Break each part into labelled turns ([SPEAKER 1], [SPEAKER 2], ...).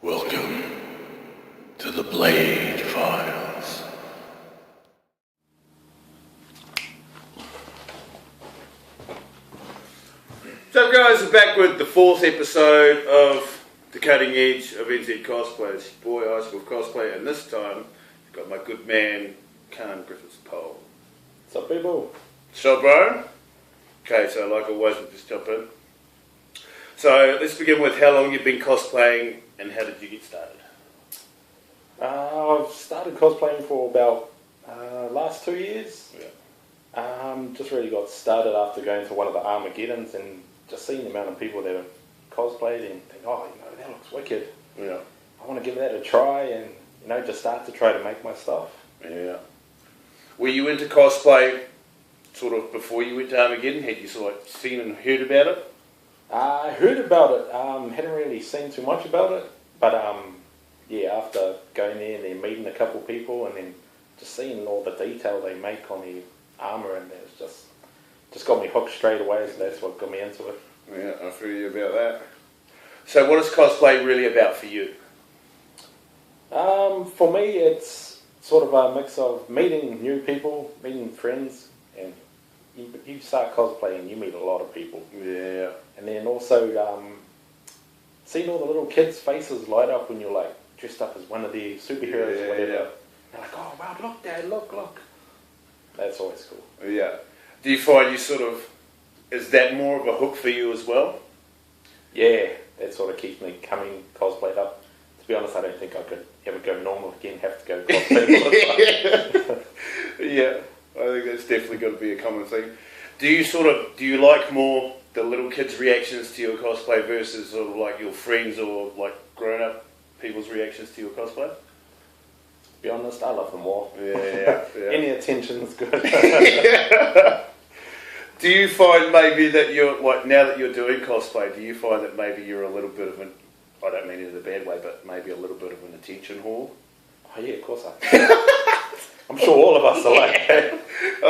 [SPEAKER 1] Welcome to the Blade Files.
[SPEAKER 2] So guys, we're back with the fourth episode of The Cutting Edge of NZ Cosplay. It's your boy High School of Cosplay, and this time I've got my good man Khan Griffiths-Pole.
[SPEAKER 3] What's up, people?
[SPEAKER 2] So bro? Okay, so like always we'll just jump in. So let's begin with how long you've been cosplaying and how did you get started?
[SPEAKER 3] I've started cosplaying for about last 2 years.
[SPEAKER 2] Yeah.
[SPEAKER 3] Just really got started after going to one of the Armageddons and just seeing the amount of people that have cosplayed and think, oh, that looks wicked.
[SPEAKER 2] Yeah.
[SPEAKER 3] I want to give that a try and, just start to try to make my stuff.
[SPEAKER 2] Yeah. Were you into cosplay sort of before you went to Armageddon? Had you sort of like seen and heard about it?
[SPEAKER 3] I heard about it, hadn't really seen too much about it, but after going there and then meeting a couple people and then just seeing all the detail they make on the armour, and it's just got me hooked straight away, so that's what got me into it.
[SPEAKER 2] Yeah, I feel you about that. So what is cosplay really about for you?
[SPEAKER 3] For me, it's sort of a mix of meeting new people, meeting friends, and you start cosplaying, you meet a lot of people.
[SPEAKER 2] Yeah.
[SPEAKER 3] And then also seeing all the little kids' faces light up when you're like dressed up as one of the superheroes or whatever.
[SPEAKER 2] Yeah.
[SPEAKER 3] They're like, oh wow, look Dad, look. That's always cool.
[SPEAKER 2] Yeah. Do you find is that more of a hook for you as well?
[SPEAKER 3] Yeah, that sort of keeps me coming cosplayed up. To be honest, I don't think I could ever go normal again, have to go cosplay all the time.
[SPEAKER 2] Yeah, I think that's definitely got to be a common thing. Do you like more the little kids' reactions to your cosplay versus sort of like your friends or like grown-up people's reactions to your cosplay?
[SPEAKER 3] To be honest, I love them all.
[SPEAKER 2] Yeah.
[SPEAKER 3] Any attention is good.
[SPEAKER 2] Yeah. Do you find maybe that you're, like, now that you're doing cosplay, do you find that maybe you're a little bit of an, I don't mean it in a bad way, but maybe a little bit of an attention whore?
[SPEAKER 3] Oh yeah, of course I I'm sure all of us are like that.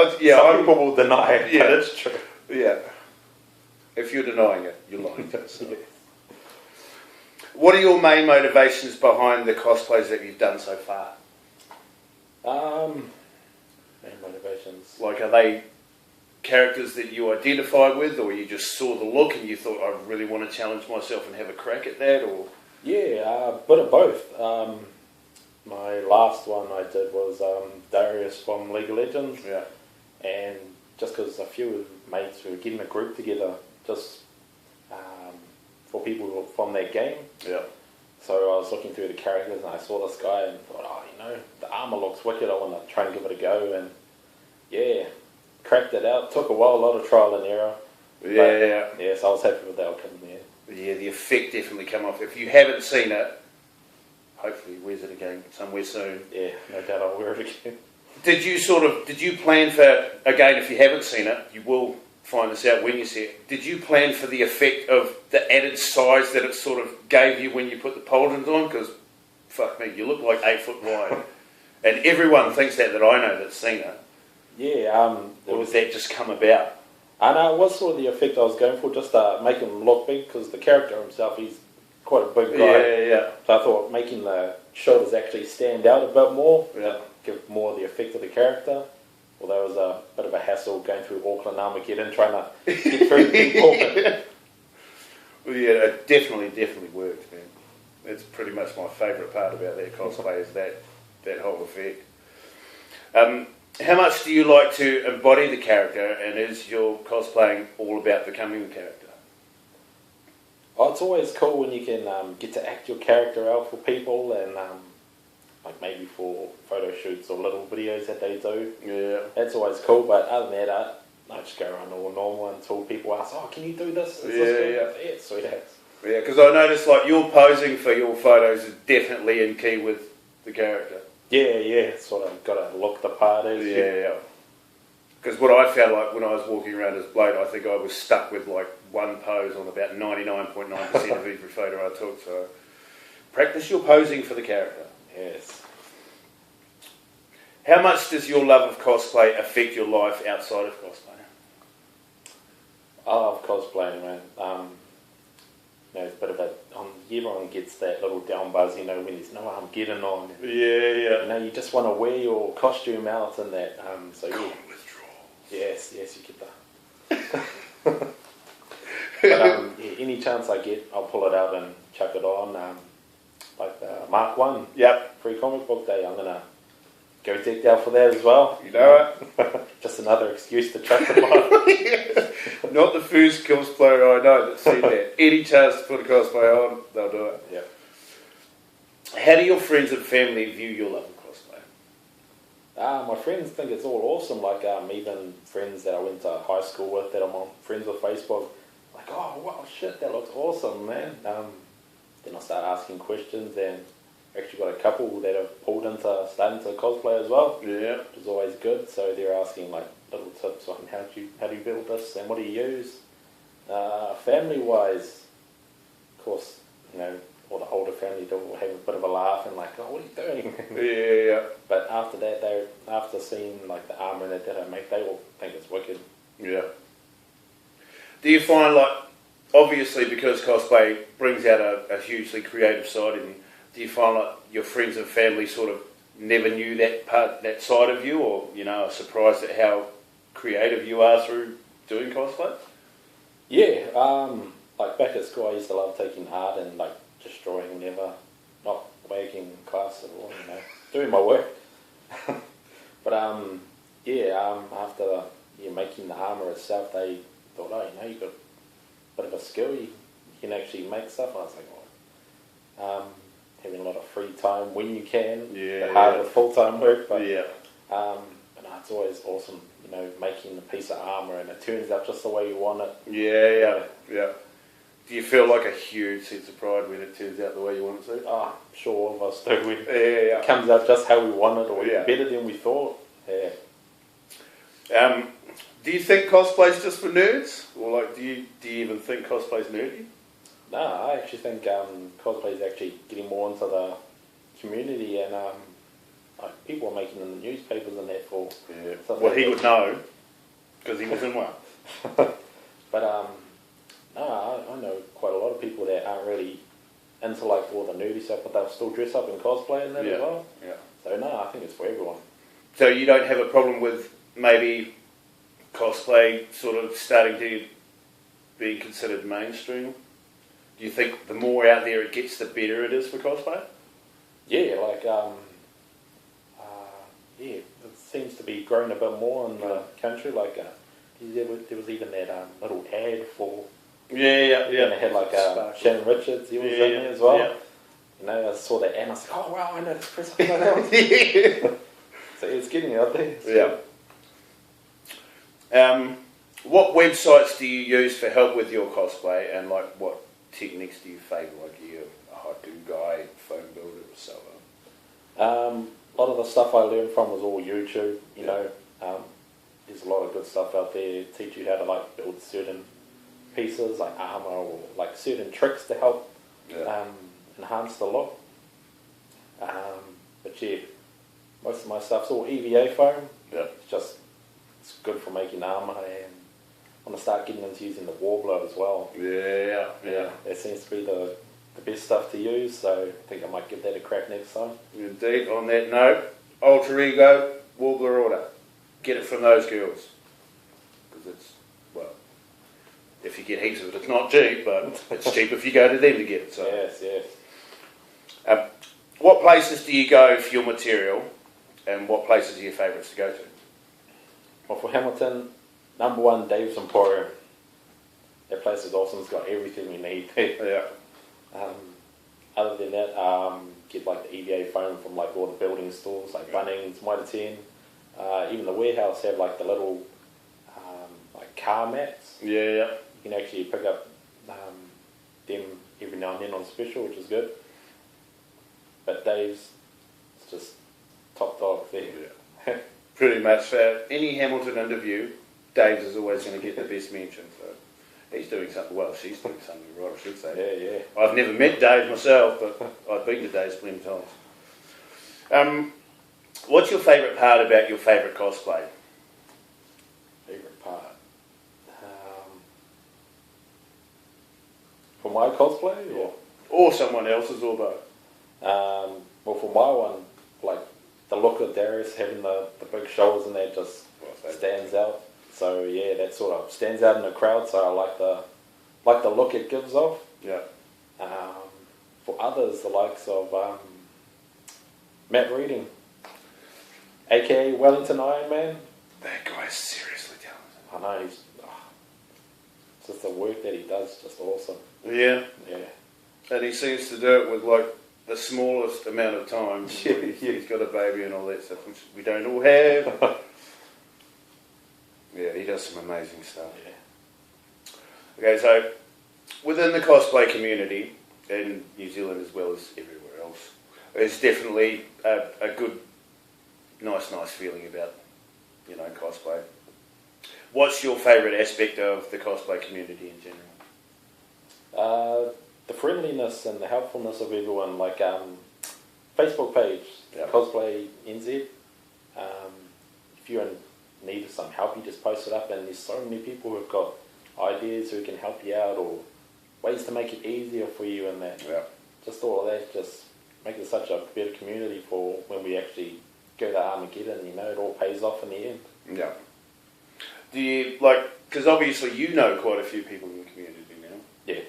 [SPEAKER 3] Some people will deny it, but it's true.
[SPEAKER 2] Yeah. If you're denying it, you're lying to yourself. What are your main motivations behind the cosplays that you've done so far?
[SPEAKER 3] Main motivations.
[SPEAKER 2] Like, are they characters that you identify with, or you just saw the look and you thought, I really want to challenge myself and have a crack at that, or?
[SPEAKER 3] Yeah, a bit of both. My last one I did was Darius from League of Legends.
[SPEAKER 2] Yeah.
[SPEAKER 3] And just because a few mates were getting a group together, just for people who were from that game.
[SPEAKER 2] Yeah.
[SPEAKER 3] So I was looking through the characters and I saw this guy and thought, the armour looks wicked, I want to try and give it a go. And yeah, cracked it out. Took a while, a lot of trial and error.
[SPEAKER 2] Yeah.
[SPEAKER 3] Yeah, so I was happy with the outcome there.
[SPEAKER 2] Yeah, the effect definitely come off. If you haven't seen it, hopefully wears it again somewhere soon.
[SPEAKER 3] Yeah, no doubt I'll wear it again.
[SPEAKER 2] Did you plan for, again, if you haven't seen it, you will find this out when you see it, did you plan for the effect of the added size that it sort of gave you when you put the pauldrons on? Because, fuck me, you look like 8 foot wide. And everyone thinks that I know that's seen it.
[SPEAKER 3] Yeah.
[SPEAKER 2] Or does that just come about?
[SPEAKER 3] I know it was sort of the effect I was going for, just to make him look big, because the character himself, he's quite a big guy.
[SPEAKER 2] Yeah.
[SPEAKER 3] So I thought making the shoulders actually stand out a bit more,
[SPEAKER 2] Yeah.
[SPEAKER 3] give more the effect of the character. Although it was a bit of a hassle going through Auckland Armageddon, trying to get through people.
[SPEAKER 2] Well, yeah, it definitely worked, man. That's pretty much my favourite part about that cosplay is that whole effect. How much do you like to embody the character, and is your cosplaying all about becoming the character?
[SPEAKER 3] Oh, it's always cool when you can get to act your character out for people, and like maybe for photo shoots or little videos that they do.
[SPEAKER 2] Yeah.
[SPEAKER 3] That's always cool, but other than that, I just go around all normal until people ask, oh, can you do this? Yeah, sweet ass.
[SPEAKER 2] Yeah, because I noticed like your posing for your photos is definitely in key with the character.
[SPEAKER 3] Yeah, sort of got to look the part as.
[SPEAKER 2] Yeah. Because what I found, like when I was walking around as Blade, I think I was stuck with like one pose on about 99.9% of every photo I took. So practice your posing for the character.
[SPEAKER 3] Yes.
[SPEAKER 2] How much does your love of cosplay affect your life outside of cosplay?
[SPEAKER 3] I love cosplaying, man. it's a bit of a, everyone gets that little down buzz, when there's no Armageddon on. And,
[SPEAKER 2] Yeah.
[SPEAKER 3] you just want to wear your costume out and that. So yeah.
[SPEAKER 1] Withdrawal.
[SPEAKER 3] Yes, you get that. But any chance I get, I'll pull it out and chuck it on. Like the Mark 1
[SPEAKER 2] Yep.
[SPEAKER 3] free comic book day, I'm gonna go decked out for that as well.
[SPEAKER 2] You know it.
[SPEAKER 3] Just another excuse to chuck them on.
[SPEAKER 2] Not the first cosplayer I know that said that. Any chance to put a cosplay on, they'll do it.
[SPEAKER 3] Yep.
[SPEAKER 2] How do your friends and family view your love of cosplay?
[SPEAKER 3] My friends think it's all awesome. Like even friends that I went to high school with, that I'm on friends with Facebook. Like, oh wow, shit, that looks awesome, man. Then I start asking questions, and actually got a couple that have pulled into starting to cosplay as well.
[SPEAKER 2] Yeah.
[SPEAKER 3] Which is always good. So they're asking like little tips on how do you build this and what do you use. Family wise, of course, all the older family will have a bit of a laugh and like, oh, what are you doing?
[SPEAKER 2] Yeah.
[SPEAKER 3] But after that, after seeing like the armour that I make, they all think it's wicked.
[SPEAKER 2] Yeah. Do you find, like, obviously because cosplay brings out a hugely creative side in you, do you find like your friends and family sort of never knew that side of you, or are surprised at how creative you are through doing cosplay?
[SPEAKER 3] Yeah, like back at school I used to love taking art and like just drawing whenever, not wagging class at all, doing my work. But after making the armour itself, they thought, oh, you've got a bit of a skill, you can actually make stuff. And I was like, well, having a lot of free time when you can, hard with full-time work, but it's always awesome, making a piece of armour and it turns out just the way you want it.
[SPEAKER 2] Yeah. Do you feel like a huge sense of pride when it turns out the way you want it to?
[SPEAKER 3] Oh, I'm sure all of us do.
[SPEAKER 2] Yeah.
[SPEAKER 3] It comes out just how we want it, or
[SPEAKER 2] Yeah.
[SPEAKER 3] better than we thought. Yeah.
[SPEAKER 2] Do you think cosplay's just for nerds, or like do you even think cosplay's nerdy?
[SPEAKER 3] No, I actually think cosplay is actually getting more into the community, and like people are making in the newspapers and that for.
[SPEAKER 2] Yeah. Well, he would know because he was in one.
[SPEAKER 3] But no, I know quite a lot of people that aren't really into like all the nerdy stuff, but they'll still dress up in cosplay and that as well.
[SPEAKER 2] Yeah.
[SPEAKER 3] So no, I think it's for everyone.
[SPEAKER 2] So you don't have a problem with maybe cosplay sort of starting to be considered mainstream? Do you think the more out there it gets, the better it is for cosplay?
[SPEAKER 3] Yeah, like it seems to be growing a bit more in the country. Like there was even that little ad for.
[SPEAKER 2] Yeah.
[SPEAKER 3] And it had like Shannon Richards, he was in there as well. I saw that ad and I was like, oh wow, I know this person. So it's getting out there.
[SPEAKER 2] What websites do you use for help with your cosplay, and like what techniques do you favour? Like are you a haiku guy, foam builder, or so on?
[SPEAKER 3] A lot of the stuff I learned from was all YouTube. There's a lot of good stuff out there. Teach you how to like build certain pieces like armor or like certain tricks to help enhance the look. But most of my stuff's all EVA foam. It's good for making armor, and I want to start getting into using the warbler as well.
[SPEAKER 2] Yeah.
[SPEAKER 3] That seems to be the best stuff to use, so I think I might give that a crack next time.
[SPEAKER 2] Indeed. On that note, alter ego, warbler order. Get it from those girls. Because it's, well, if you get heaps of it, it's not cheap, but it's cheap if you go to them to get it. So.
[SPEAKER 3] Yes.
[SPEAKER 2] What places do you go for your material, and what places are your favourites to go to?
[SPEAKER 3] Well, for Hamilton, number one, Dave's Emporium. That place is awesome. It's got everything you need. Other than that, get like the EVA foam from like all the building stores, like Bunnings, Mitre 10. Even the warehouse have like the little like car mats.
[SPEAKER 2] Yeah.
[SPEAKER 3] You can actually pick up them every now and then on special, which is good. But Dave's, it's just top dog there.
[SPEAKER 2] Yeah. Pretty much for any Hamilton interview, Dave's is always going to get the best mention. So he's doing something well. She's doing something right, I should say.
[SPEAKER 3] Yeah.
[SPEAKER 2] I've never met Dave myself, but I've been to Dave's plenty of times. What's your favourite part about your favourite cosplay?
[SPEAKER 3] Favourite part? For my cosplay,
[SPEAKER 2] or someone else's, or both?
[SPEAKER 3] well, for my one, like the look of Darius having the big shoulders and that just stands out. So yeah, that sort of stands out in the crowd. So I like the look it gives off.
[SPEAKER 2] Yeah.
[SPEAKER 3] For others, the likes of Matt Reading, aka Wellington Iron Man.
[SPEAKER 2] That guy's seriously talented.
[SPEAKER 3] I know just the work that he does is just awesome.
[SPEAKER 2] Yeah.
[SPEAKER 3] Yeah.
[SPEAKER 2] And he seems to do it with like the smallest amount of time.
[SPEAKER 3] Yeah.
[SPEAKER 2] He's got a baby and all that stuff, which we don't all have. Yeah, he does some amazing stuff.
[SPEAKER 3] Yeah.
[SPEAKER 2] Okay, so within the cosplay community in New Zealand as well as everywhere else, there's definitely a good, nice feeling about, cosplay. What's your favourite aspect of the cosplay community in general?
[SPEAKER 3] The friendliness and the helpfulness of everyone, like Facebook page,
[SPEAKER 2] Yep.
[SPEAKER 3] Cosplay NZ. If you're in need of some help, you just post it up, and there's so many people who've got ideas who can help you out or ways to make it easier for you, and that.
[SPEAKER 2] Yeah.
[SPEAKER 3] Just all of that just makes it such a better community for when we actually go to Armageddon. It all pays off in the end.
[SPEAKER 2] Yeah. Do you, because obviously you know quite a few people in the community now.
[SPEAKER 3] Yeah.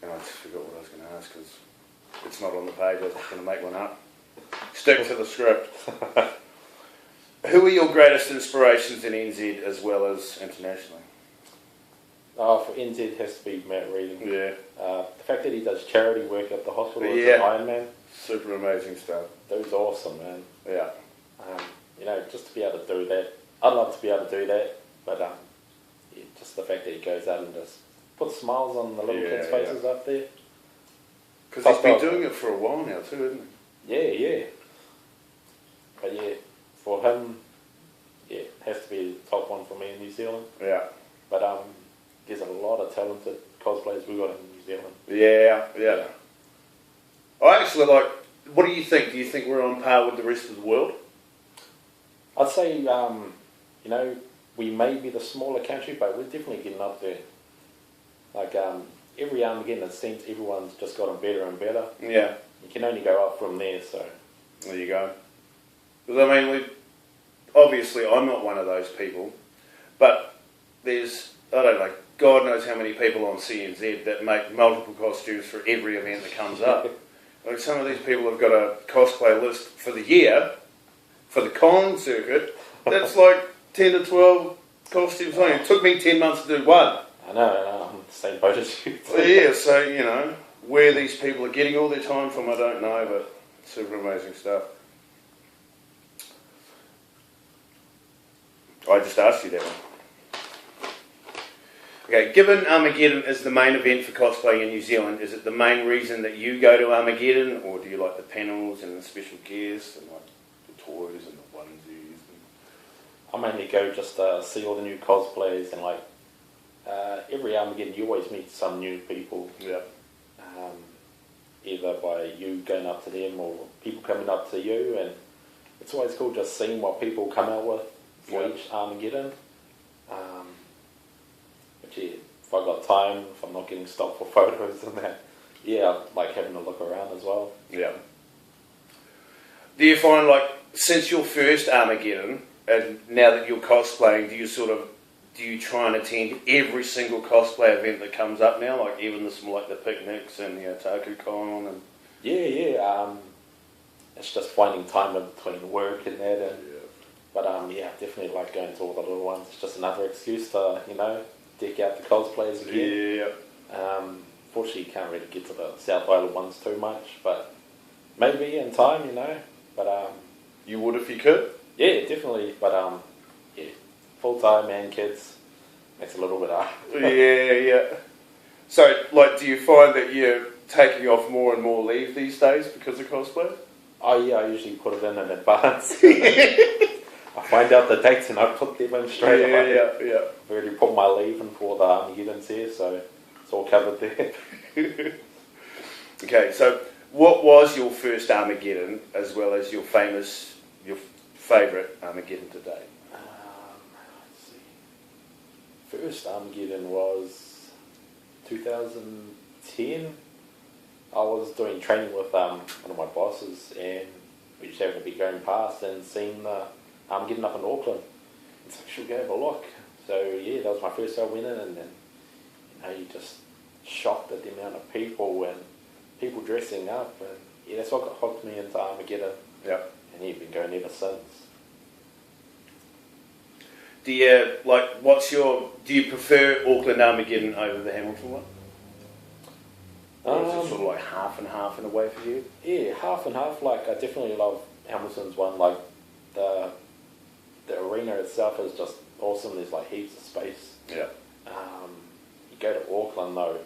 [SPEAKER 2] And I just forgot what I was going to ask because it's not on the page. I was just going to make one up. Stick to the script. Who are your greatest inspirations in NZ as well as internationally?
[SPEAKER 3] For NZ it has to be Matt Reading.
[SPEAKER 2] Yeah.
[SPEAKER 3] The fact that he does charity work at the hospital as
[SPEAKER 2] Yeah.
[SPEAKER 3] an Iron Man,
[SPEAKER 2] Super amazing stuff.
[SPEAKER 3] dude's awesome, man.
[SPEAKER 2] Yeah.
[SPEAKER 3] Just to be able to do that, I'd love to be able to do that, but just the fact that he goes out and just puts smiles on the little kids' faces up there.
[SPEAKER 2] Because he's been doing it for a while now too, hasn't he?
[SPEAKER 3] Yeah. But yeah, for him, it has to be the top one for me in New Zealand.
[SPEAKER 2] Yeah.
[SPEAKER 3] But there's a lot of talented cosplayers we've got in New Zealand.
[SPEAKER 2] Yeah. I actually what do you think? Do you think we're on par with the rest of the world?
[SPEAKER 3] I'd say, we may be the smaller country, but we're definitely getting up there. Every Armageddon, it seems everyone's just gotten better and better.
[SPEAKER 2] Yeah.
[SPEAKER 3] You can only go up from there, so...
[SPEAKER 2] There you go. Because obviously I'm not one of those people, but there's, I don't know, God knows how many people on CNZ that make multiple costumes for every event that comes up. Some of these people have got a cosplay list for the year, for the con circuit, that's 10 to 12 costumes on. It took me 10 months to do one.
[SPEAKER 3] I know, I'm the same boat as you.
[SPEAKER 2] Yeah, so, where these people are getting all their time from, I don't know, but super amazing stuff. I just asked you that one. Okay, given Armageddon is the main event for cosplay in New Zealand, is it the main reason that you go to Armageddon, or do you like the panels and the special guests and the toys and the onesies?
[SPEAKER 3] I mainly go just to see all the new cosplays, and every Armageddon you always meet some new people.
[SPEAKER 2] Yeah.
[SPEAKER 3] Either by you going up to them or people coming up to you, and it's always cool just seeing what people come out with for each Armageddon. But yeah, if I got time, if I'm not getting stopped for photos and that, I like having a look around as well.
[SPEAKER 2] Yeah. Do you find since your first Armageddon, and now that you're cosplaying, do you try and attend every single cosplay event that comes up now, even the picnics and the Otaku Con and...
[SPEAKER 3] Yeah. It's just finding time in between work and that, and but I definitely like going to all the little ones. It's just another excuse to deck out the cosplays again.
[SPEAKER 2] Yeah.
[SPEAKER 3] Fortunately, you can't really get to the South Island ones too much, but maybe in time, But
[SPEAKER 2] you would if you could.
[SPEAKER 3] Yeah, definitely. But full time and kids makes it a little bit hard.
[SPEAKER 2] Yeah. So, do you find that you're taking off more and more leave these days because of cosplay?
[SPEAKER 3] Oh yeah, I usually put it in advance. I find out the dates and I put them in straight away.
[SPEAKER 2] Yeah.
[SPEAKER 3] I've already put my leave in for the Armageddon's here, so it's all covered there.
[SPEAKER 2] Okay, so what was your first Armageddon, as well as your favourite Armageddon to date?
[SPEAKER 3] Let's see. First Armageddon was 2010. I was doing training with one of my bosses, and we just happened to be going past and seeing getting up in Auckland. It's like, should we go have a look? So yeah, that was my first time winning, and then you just shocked at the amount of people and people dressing up, and yeah, that's what got hooked me into Armageddon.
[SPEAKER 2] Yeah.
[SPEAKER 3] And you've been going ever since.
[SPEAKER 2] Do you do you prefer Auckland Armageddon over the Hamilton one? Or is it sort of like half and half in a way for you?
[SPEAKER 3] Yeah, half and half. Like, I definitely love Hamilton's one. Like, the arena itself is just awesome. There's like heaps of space.
[SPEAKER 2] Yeah.
[SPEAKER 3] You go to Auckland though,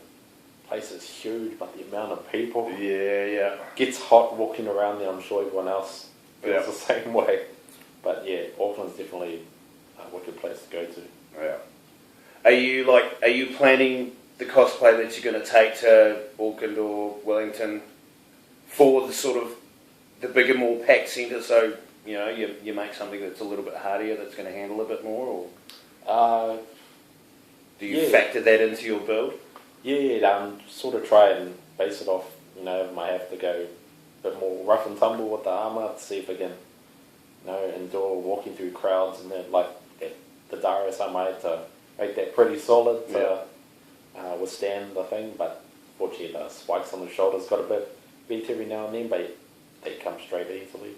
[SPEAKER 3] place is huge, but the amount of people.
[SPEAKER 2] Yeah.
[SPEAKER 3] Gets hot walking around there. I'm sure everyone else feels
[SPEAKER 2] Yeah.
[SPEAKER 3] the same way. But yeah, Auckland's definitely a wicked place to go to.
[SPEAKER 2] Yeah. Are you planning the cosplay that you're going to take to Auckland or Wellington for the sort of the bigger, more packed centre? So you make something that's a little bit hardier, that's going to handle a bit more, or do you factor that into your build?
[SPEAKER 3] Yeah, sort of try and base it off. Might have to go a bit more rough and tumble with the armour to see if I can, endure walking through crowds, and then like the Darius I might have to make that pretty solid to withstand the thing. But fortunately, the spikes on the shoulders got a bit bent every now and then, but they come straight easily.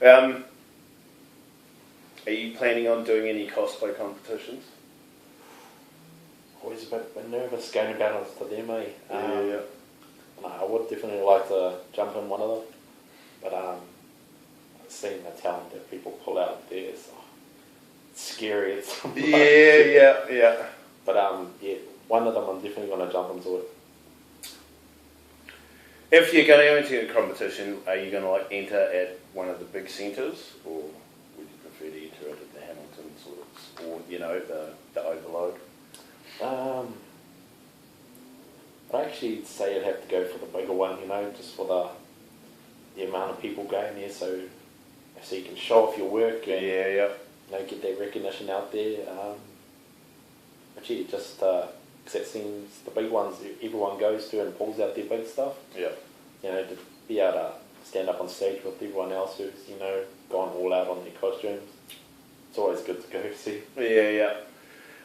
[SPEAKER 2] Yeah. Are you planning on doing any cosplay competitions?
[SPEAKER 3] Always a bit nervous going about it to them, eh?
[SPEAKER 2] Yeah.
[SPEAKER 3] No, I would definitely like to jump in one of them, but seeing the talent that people pull out there is scary at some point.
[SPEAKER 2] Yeah.
[SPEAKER 3] But one of them I'm definitely going to jump into it.
[SPEAKER 2] If you're going to go into a competition, are you going to enter at one of the big centres, or would you prefer to enter it at the Hamilton or the Overload?
[SPEAKER 3] I'd actually say I'd have to go for the bigger one, just for the amount of people going there, so you can show off your work and get that recognition out there. Because it seems the big ones everyone goes to and pulls out their big stuff.
[SPEAKER 2] Yeah.
[SPEAKER 3] To be able to stand up on stage with everyone else who's gone all out on their costumes. It's always good to go see.
[SPEAKER 2] Yeah.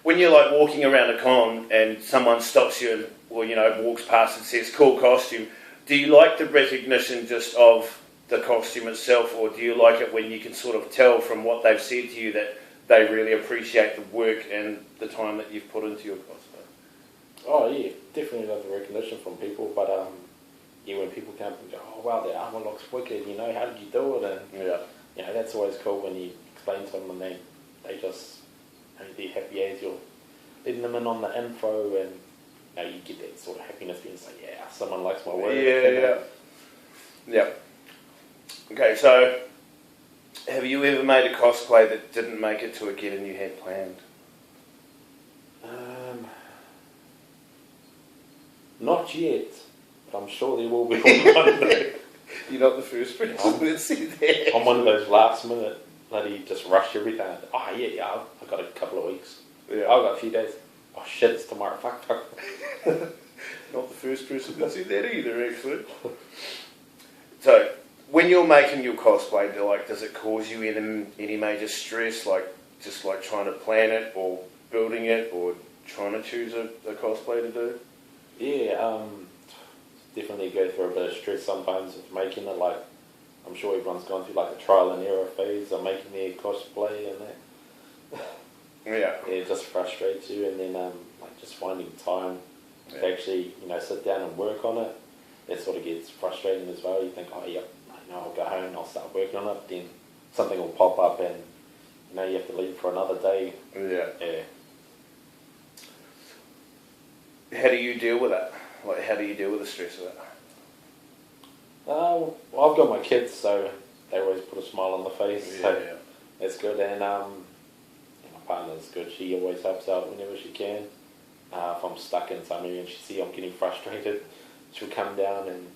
[SPEAKER 2] When you're walking around a con and someone stops you or walks past and says "cool costume," do you like the recognition just of the costume itself, or do you like it when you can sort of tell from what they've said to you that they really appreciate the work and the time that you've put into your cosplay?
[SPEAKER 3] Oh yeah, definitely love the recognition from people, but when people come and go, "Oh wow, the armour looks wicked," how did you do it? And that's always cool when you explain to them and they just they're happy as you're letting them in on the info, and you get that sort of happiness being like, yeah, someone likes my work.
[SPEAKER 2] Yeah. Okay, so have you ever made a cosplay that didn't make it to a get-in you had planned?
[SPEAKER 3] Not yet, but I'm sure there will be one day.
[SPEAKER 2] You're not the first person to see that.
[SPEAKER 3] I'm one of those last minute bloody just rush everything. I've got a couple of weeks.
[SPEAKER 2] Yeah.
[SPEAKER 3] I've got a few days. Oh shit, it's tomorrow. Fuck.
[SPEAKER 2] Not the first person to see that either, actually. So, when you're making your cosplay, does it cause you any major stress, just trying to plan it, or building it, or trying to choose a cosplay to do?
[SPEAKER 3] Yeah, definitely go through a bit of stress sometimes with making it. I'm sure everyone's gone through a trial and error phase of making their cosplay and that.
[SPEAKER 2] Yeah.
[SPEAKER 3] It just frustrates you, and then just finding time to actually sit down and work on it. That sort of gets frustrating as well. You think, I'll go home and I'll start working on it. Then something will pop up, and you have to leave for another day.
[SPEAKER 2] Yeah. How do you deal with that? How do you deal with the stress of it?
[SPEAKER 3] Well, I've got my kids, so they always put a smile on the face. So that's good, and my partner's good. She always helps out whenever she can. If I'm stuck in some area and she sees I'm getting frustrated, she'll come down and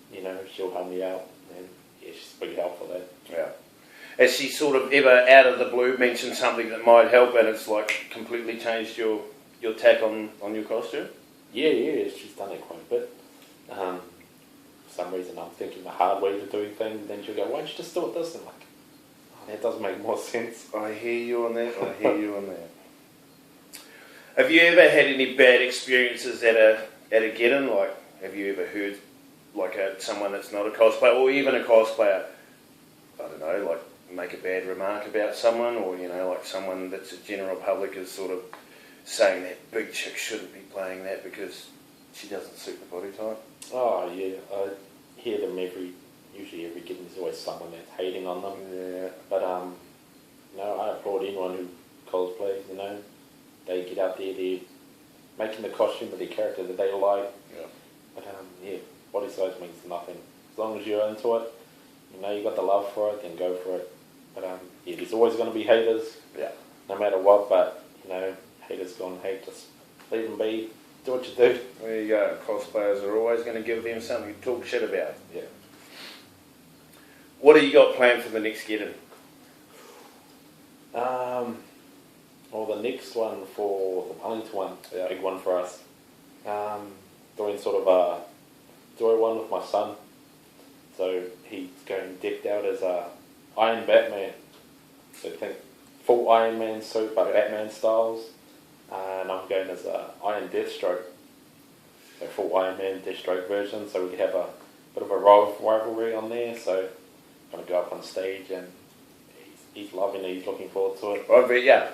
[SPEAKER 3] she'll help me out, and she's pretty helpful there.
[SPEAKER 2] Yeah. Has she sort of ever out of the blue mentioned something that might help, and it's completely changed your your tack on your costume?
[SPEAKER 3] Yeah, she's done it quite a bit. For some reason I'm thinking the hard way to doing things, then she'll go, why don't you just do it this? And I'm like, oh, that does make more sense.
[SPEAKER 2] I hear you on that. Have you ever had any bad experiences at a get-in? Like, have you ever heard like someone that's not a cosplayer, or even a cosplayer, I don't know, like make a bad remark about someone, or like someone that's a general public is sort of saying that big chick shouldn't be playing that because she doesn't suit the body type?
[SPEAKER 3] Oh yeah, I hear them usually every getting. There's always someone that's hating on them.
[SPEAKER 2] Yeah.
[SPEAKER 3] But no, I applaud anyone who cosplays. They get out there, they're making the costume of their character that they like.
[SPEAKER 2] Yeah.
[SPEAKER 3] But body size means nothing. As long as you're into it, you got the love for it, then go for it. But there's always going to be haters.
[SPEAKER 2] Yeah.
[SPEAKER 3] No matter what, but haters gonna hate, just leave them be. Do what you do.
[SPEAKER 2] There you go. Cosplayers are always going to give them something to talk shit about.
[SPEAKER 3] Yeah.
[SPEAKER 2] What have you got planned for the next get-in?
[SPEAKER 3] Well, the next one for the Wellington one, big one for us. Doing sort of a joy one with my son. So he's going decked out as a Iron Batman. So think full Iron Man suit, but Batman styles. And I'm going as a Iron Deathstroke. So full Iron Man Deathstroke version. So we could have a bit of a rivalry on there. So I'm going to go up on stage and he's loving it. He's looking forward to it.
[SPEAKER 2] I bet, yeah.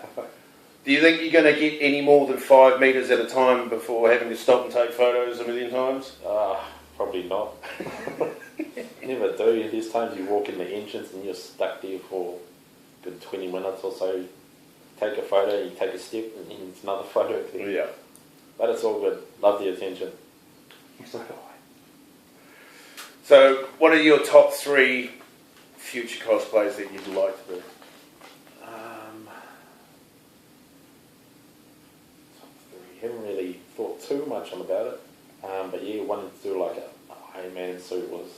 [SPEAKER 2] Do you think you're going to get any more than 5 metres at a time before having to stop and take photos a million times?
[SPEAKER 3] Probably not. Never do. There's times you walk in the entrance and you're stuck there for a good 20 minutes or so. Take a photo, you take a step, and then it's another photo.
[SPEAKER 2] Yeah.
[SPEAKER 3] But it's all good. Love the attention.
[SPEAKER 2] So, what are your top 3 future cosplays that you'd like to do?
[SPEAKER 3] Haven't really thought too much about it. But wanting to do like an Iron Man suit was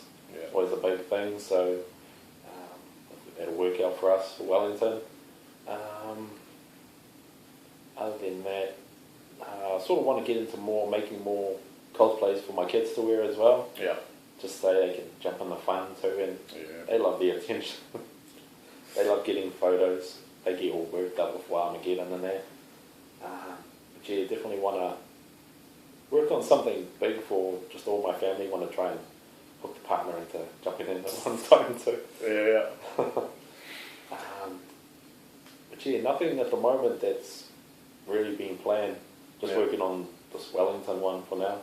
[SPEAKER 3] always a big thing. So that'll work out for us for Wellington. Other than that, I sort of want to get into making more cosplays for my kids to wear as well.
[SPEAKER 2] Yeah.
[SPEAKER 3] Just so they can jump in the fun too, and they love the attention. They love getting photos. They get all worked up with Armageddon and that. Definitely want to work on something big for just all my family. Want to try and hook the partner into jumping in at one time too.
[SPEAKER 2] Yeah.
[SPEAKER 3] But nothing at the moment that's really been planned. Just working on this Wellington one for now.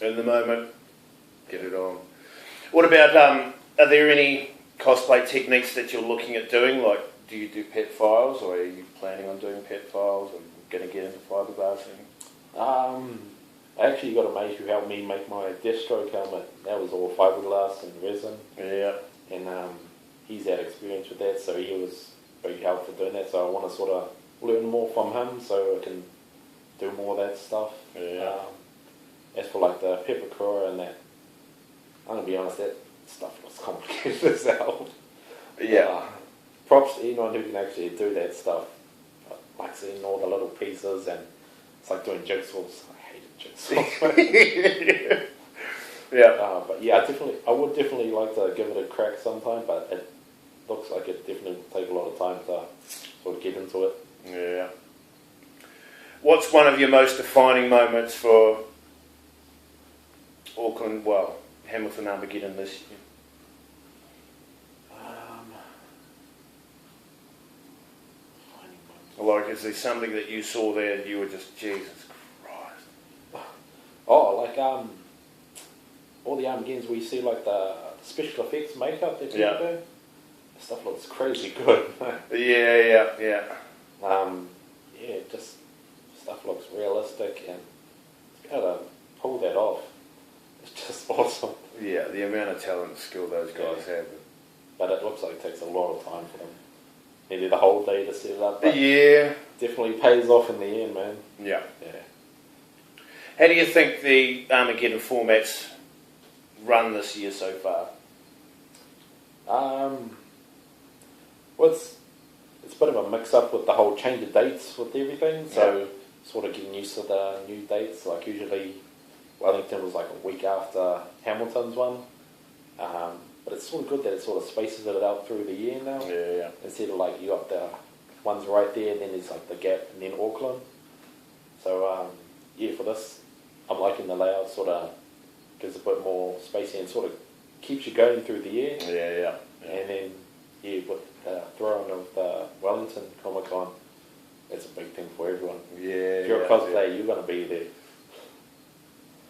[SPEAKER 2] In the moment, get it on. What about, are there any cosplay techniques that you're looking at doing? Like, do you do pet files, or are you planning on doing pet files and going to get into fiberglassing?
[SPEAKER 3] I actually got a mate who helped me make my Deathstroke helmet. That was all fiberglass and resin.
[SPEAKER 2] Yeah.
[SPEAKER 3] And he's had experience with that, so he was big help for doing that. So I want to sort of learn more from him so I can do more of that stuff.
[SPEAKER 2] Yeah.
[SPEAKER 3] As for like the peppercorn and that, I'm going to be honest, that stuff was complicated as hell.
[SPEAKER 2] Yeah.
[SPEAKER 3] Props to anyone who can actually do that stuff. I like seeing all the little pieces, and it's like doing jigsaws. I hated jigsaws.
[SPEAKER 2] Yeah.
[SPEAKER 3] But I would definitely like to give it a crack sometime, but it looks like it definitely will take a lot of time to sort of get into it.
[SPEAKER 2] Yeah. What's one of your most defining moments for Auckland, Hamilton Armageddon this year? Like, is there something that you saw there and you were just, Jesus Christ?
[SPEAKER 3] Oh, like all the Armageddons where you see like the special effects makeup that people do. The stuff looks crazy good.
[SPEAKER 2] Yeah.
[SPEAKER 3] Just stuff looks realistic, and to be able to pull that off, it's just awesome.
[SPEAKER 2] Yeah, the amount of talent and skill those guys have.
[SPEAKER 3] But it looks like it takes a lot of time for them. Maybe the whole day to set it up. But definitely pays off in the end, man.
[SPEAKER 2] Yeah. How do you think the Armageddon formats run this year so far?
[SPEAKER 3] Well, it's a bit of a mix-up with the whole change of dates with everything. So sort of getting used to the new dates. Like usually Wellington was like a week after Hamilton's one. But it's sort of good that it sort of spaces it out through the year now.
[SPEAKER 2] Yeah.
[SPEAKER 3] Instead of like you got the ones right there and then there's like the gap and then Auckland. So for this, I'm liking the layout. Sort of gives a bit more spacing and sort of keeps you going through the year.
[SPEAKER 2] Yeah.
[SPEAKER 3] And then with the throw-in of the Wellington Comic Con, it's a big thing for everyone.
[SPEAKER 2] Yeah.
[SPEAKER 3] If you're a cosplayer, you're going to be there.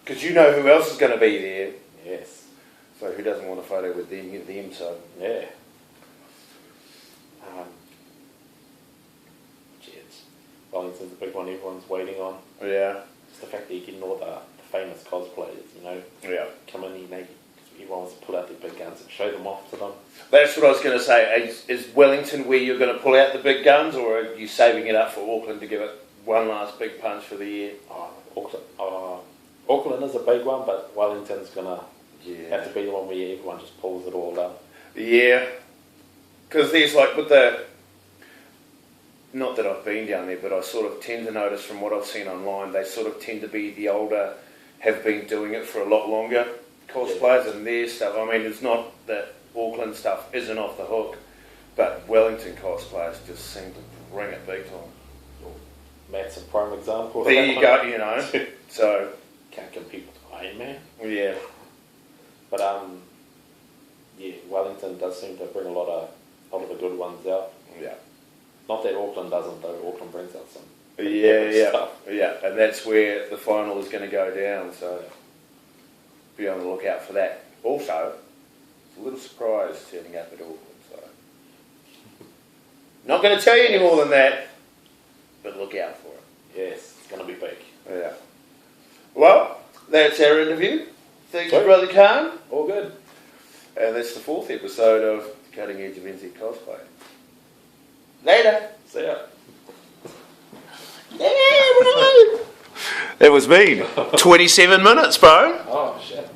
[SPEAKER 2] Because you know who else is going to be there.
[SPEAKER 3] Yes.
[SPEAKER 2] So who doesn't want a photo with them? So
[SPEAKER 3] Yeah. Wellington's a big one everyone's waiting on.
[SPEAKER 2] yeah.
[SPEAKER 3] It's the fact that you're getting all the famous cosplayers,
[SPEAKER 2] Yeah.
[SPEAKER 3] come in and everyone wants to pull out their big guns and show them off to them.
[SPEAKER 2] That's what I was going to say. Is Wellington where you're going to pull out the big guns, or are you saving it up for Auckland to give it one last big punch for the year?
[SPEAKER 3] Auckland is a big one, but Wellington's going to
[SPEAKER 2] Yeah.
[SPEAKER 3] have to be the one where everyone just pulls it all out.
[SPEAKER 2] Yeah. Because there's like with the... Not that I've been down there, but I sort of tend to notice from what I've seen online, they sort of tend to be the older, have been doing it for a lot longer, cosplayers and their stuff. I mean, it's not that Auckland stuff isn't off the hook, but Wellington cosplayers just seem to bring it big time.
[SPEAKER 3] Matt's a prime example. of
[SPEAKER 2] There
[SPEAKER 3] that
[SPEAKER 2] you
[SPEAKER 3] one.
[SPEAKER 2] go, So,
[SPEAKER 3] Can't compete with Iron Man.
[SPEAKER 2] yeah.
[SPEAKER 3] But Wellington does seem to bring a lot of the good ones out.
[SPEAKER 2] Yeah.
[SPEAKER 3] Not that Auckland doesn't though. Auckland brings out some
[SPEAKER 2] Yeah,
[SPEAKER 3] stuff.
[SPEAKER 2] and that's where the final is going to go down, so be on the lookout for that. Also, it's a little surprise turning up at Auckland, so not going to tell you any more than that, but look out for it.
[SPEAKER 3] Yes, it's going to be big.
[SPEAKER 2] Yeah. Well, that's our interview. Thank you,
[SPEAKER 3] Sweet.
[SPEAKER 2] Brother Khan.
[SPEAKER 3] All good.
[SPEAKER 2] And that's the 4th episode of Cutting Edge of NZ Cosplay. Later.
[SPEAKER 3] See ya.
[SPEAKER 2] Yeah, right. That was me. 27 minutes, bro.
[SPEAKER 3] Oh shit.